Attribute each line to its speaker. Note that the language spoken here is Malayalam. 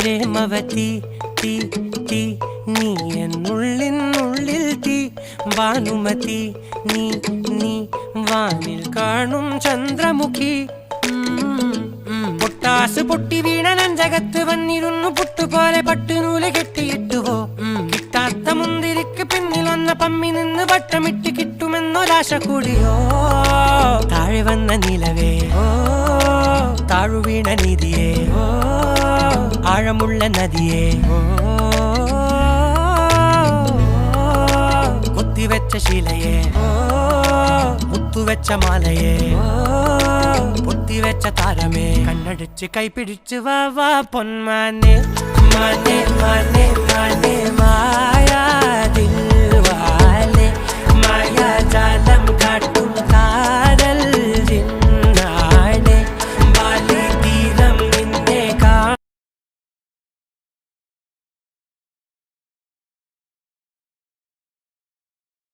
Speaker 1: പ്രേമവതി തീ തീ നീ എന്നുള്ളിൽ തീ ഭാനുമതി നീ നീ വാനിൽ കാണും ചന്ദ്രമുഖി പൊട്ടാസ് പൊട്ടി വീണ നെഞ്ചകത്ത് വന്നിരുന്നു പുട്ടുപോലെ പട്ടുനൂല് കെട്ടിയിട്ടുവോ കിട്ടാത്ത മുന്തിരിക്ക് പിന്നിൽ വന്ന പമ്മി നിന്ന് വട്ടമിട്ട് കിട്ടുമെന്നൊരാശ കൂടിയോ താഴെ വന്ന നിലവേ താഴു വീണ നിധിയേ ആഴമുള്ള നദിയേ കൊത്തിവെച്ച ശിലയേ മുത്തുവെച്ച മാലയേ പൊത്തിവെച്ച താരമേ കണ്ണടിച്ച് കൈപിടിച്ച് വാ വാ പൊന്മാനെ മാനെ മാനെ മാനെ മായാ ദിൽവാലെ മായാ ജാലം കാട്ടി